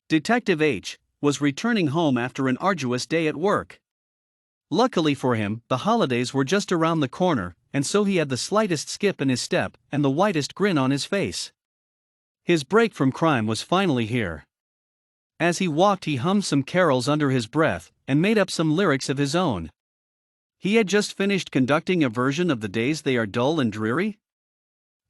Detective H was returning home after an arduous day at work. Luckily for him, the holidays were just around the corner, and so he had the slightest skip in his step and the widest grin on his face. His break from crime was finally here. As he walked, he hummed some carols under his breath and made up some lyrics of his own. He had just finished conducting a version of The Days They Are Dull and Dreary.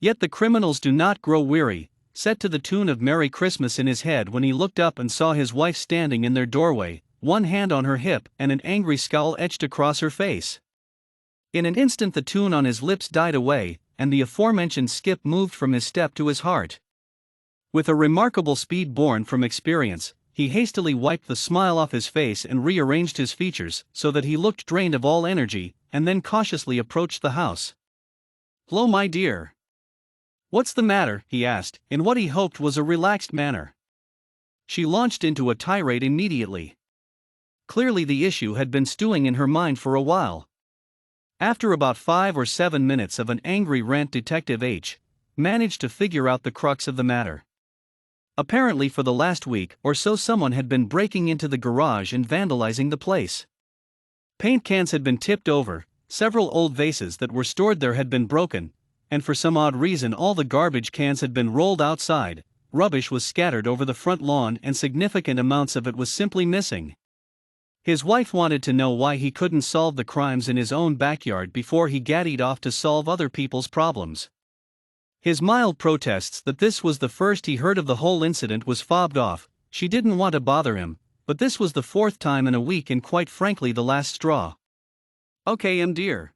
Yet the criminals do not grow weary, set to the tune of Merry Christmas in his head when he looked up and saw his wife standing in their doorway, one hand on her hip and an angry scowl etched across her face. In an instant the tune on his lips died away, and the aforementioned skip moved from his step to his heart. With a remarkable speed born from experience, he hastily wiped the smile off his face and rearranged his features so that he looked drained of all energy, and then cautiously approached the house. "Hello, my dear. What's the matter?" he asked, in what he hoped was a relaxed manner. She launched into a tirade immediately. Clearly the issue had been stewing in her mind for a while. After about 5 or 7 minutes of an angry rant, Detective H managed to figure out the crux of the matter. Apparently for the last week or so someone had been breaking into the garage and vandalizing the place. Paint cans had been tipped over, several old vases that were stored there had been broken, and for some odd reason all the garbage cans had been rolled outside, rubbish was scattered over the front lawn and significant amounts of it was simply missing. His wife wanted to know why he couldn't solve the crimes in his own backyard before he gaddied off to solve other people's problems. His mild protests that this was the first he heard of the whole incident was fobbed off. She didn't want to bother him, but this was the 4th time in a week and quite frankly the last straw. "Okay, dear.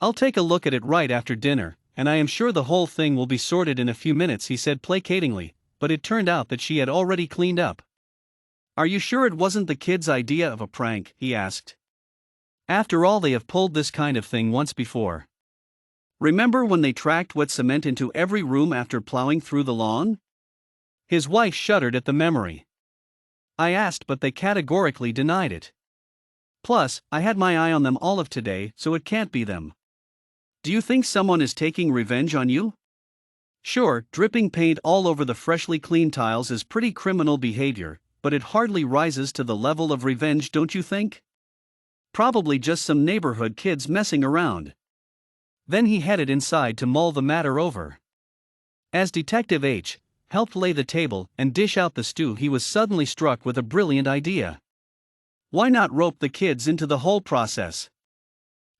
I'll take a look at it right after dinner, and I am sure the whole thing will be sorted in a few minutes," he said placatingly, but it turned out that she had already cleaned up. "Are you sure it wasn't the kid's idea of a prank?" he asked. "After all, they have pulled this kind of thing once before. Remember when they tracked wet cement into every room after plowing through the lawn?" His wife shuddered at the memory. "I asked, but they categorically denied it. Plus, I had my eye on them all of today, so it can't be them. Do you think someone is taking revenge on you? Sure, dripping paint all over the freshly cleaned tiles is pretty criminal behavior, but it hardly rises to the level of revenge, don't you think? Probably just some neighborhood kids messing around." Then he headed inside to mull the matter over. As Detective H helped lay the table and dish out the stew, he was suddenly struck with a brilliant idea. Why not rope the kids into the whole process?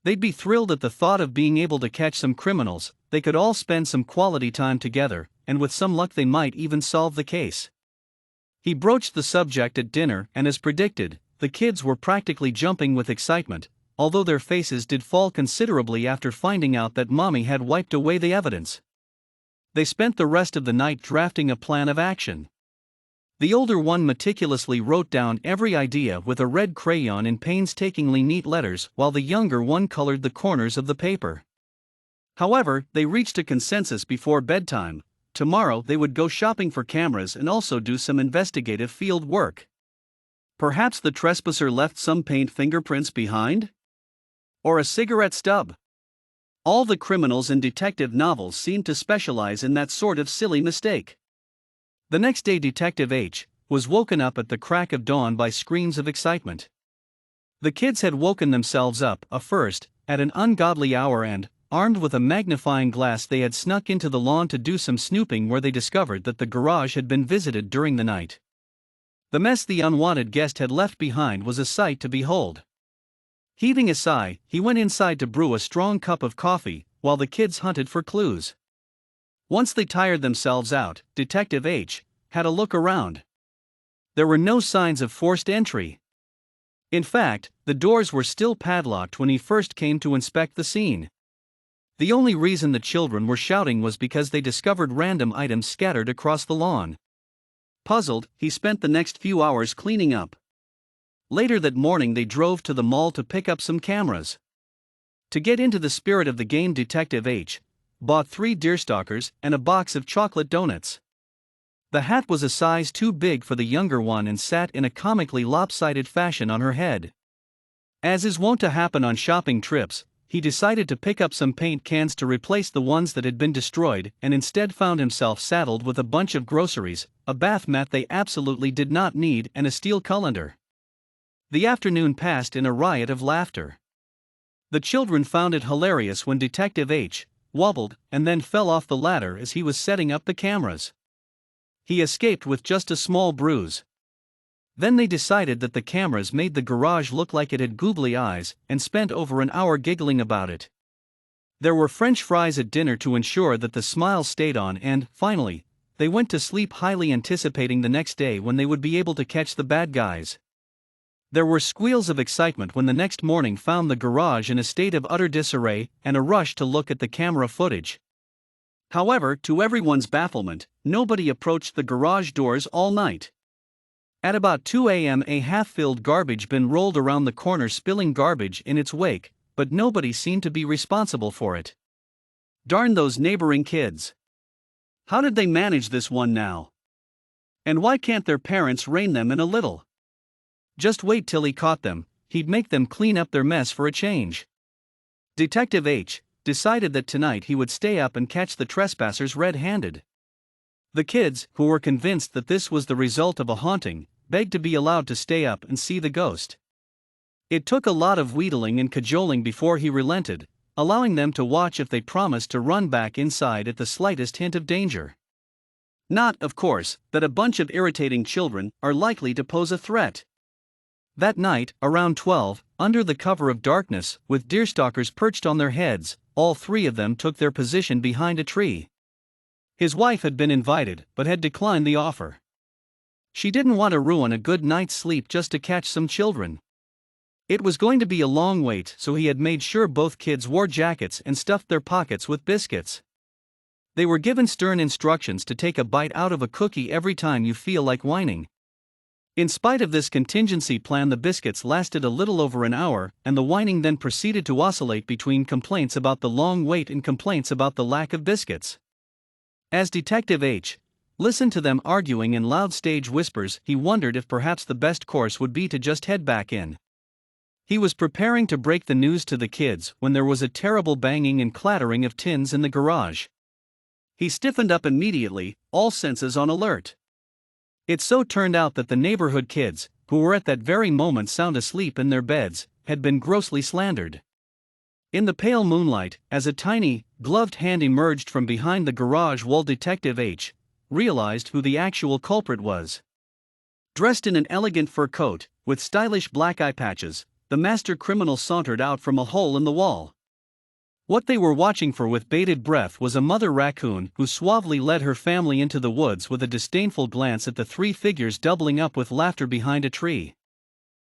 They'd be thrilled at the thought of being able to catch some criminals, they could all spend some quality time together, and with some luck they might even solve the case. He broached the subject at dinner, and as predicted, the kids were practically jumping with excitement, although their faces did fall considerably after finding out that Mommy had wiped away the evidence. They spent the rest of the night drafting a plan of action. The older one meticulously wrote down every idea with a red crayon in painstakingly neat letters, while the younger one colored the corners of the paper. However, they reached a consensus before bedtime. Tomorrow they would go shopping for cameras and also do some investigative field work. Perhaps the trespasser left some paint fingerprints behind? Or a cigarette stub? All the criminals in detective novels seem to specialize in that sort of silly mistake. The next day Detective H was woken up at the crack of dawn by screams of excitement. The kids had woken themselves up, first, at an ungodly hour and, armed with a magnifying glass, they had snuck into the lawn to do some snooping, where they discovered that the garage had been visited during the night. The mess the unwanted guest had left behind was a sight to behold. Heaving a sigh, he went inside to brew a strong cup of coffee, while the kids hunted for clues. Once they tired themselves out, Detective H had a look around. There were no signs of forced entry. In fact, the doors were still padlocked when he first came to inspect the scene. The only reason the children were shouting was because they discovered random items scattered across the lawn. Puzzled, he spent the next few hours cleaning up. Later that morning they drove to the mall to pick up some cameras. To get into the spirit of the game, Detective H bought 3 deerstalkers and a box of chocolate donuts. The hat was a size too big for the younger one and sat in a comically lopsided fashion on her head. As is wont to happen on shopping trips, he decided to pick up some paint cans to replace the ones that had been destroyed, and instead found himself saddled with a bunch of groceries, a bath mat they absolutely did not need, and a steel colander. The afternoon passed in a riot of laughter. The children found it hilarious when Detective H wobbled and then fell off the ladder as he was setting up the cameras. He escaped with just a small bruise. Then they decided that the cameras made the garage look like it had googly eyes, and spent over an hour giggling about it. There were French fries at dinner to ensure that the smile stayed on, and, finally, they went to sleep highly anticipating the next day when they would be able to catch the bad guys. There were squeals of excitement when the next morning found the garage in a state of utter disarray, and a rush to look at the camera footage. However, to everyone's bafflement, nobody approached the garage doors all night. At about 2 a.m. a half-filled garbage bin rolled around the corner spilling garbage in its wake, but nobody seemed to be responsible for it. Darn those neighboring kids. How did they manage this one now? And why can't their parents rein them in a little? Just wait till he caught them, he'd make them clean up their mess for a change. Detective H decided that tonight he would stay up and catch the trespassers red-handed. The kids, who were convinced that this was the result of a haunting, begged to be allowed to stay up and see the ghost. It took a lot of wheedling and cajoling before he relented, allowing them to watch if they promised to run back inside at the slightest hint of danger. Not, of course, that a bunch of irritating children are likely to pose a threat. That night, around 12, under the cover of darkness, with deerstalkers perched on their heads, all three of them took their position behind a tree. His wife had been invited, but had declined the offer. She didn't want to ruin a good night's sleep just to catch some children. It was going to be a long wait, so he had made sure both kids wore jackets and stuffed their pockets with biscuits. They were given stern instructions to take a bite out of a cookie every time you feel like whining. In spite of this contingency plan, the biscuits lasted a little over an hour, and the whining then proceeded to oscillate between complaints about the long wait and complaints about the lack of biscuits. As Detective H listened to them arguing in loud stage whispers, he wondered if perhaps the best course would be to just head back in. He was preparing to break the news to the kids when there was a terrible banging and clattering of tins in the garage. He stiffened up immediately, all senses on alert. It so turned out that the neighborhood kids, who were at that very moment sound asleep in their beds, had been grossly slandered. In the pale moonlight, as a tiny, gloved hand emerged from behind the garage wall, Detective H realized who the actual culprit was. Dressed in an elegant fur coat, with stylish black eye patches, the master criminal sauntered out from a hole in the wall. What they were watching for with bated breath was a mother raccoon who suavely led her family into the woods with a disdainful glance at the three figures doubling up with laughter behind a tree.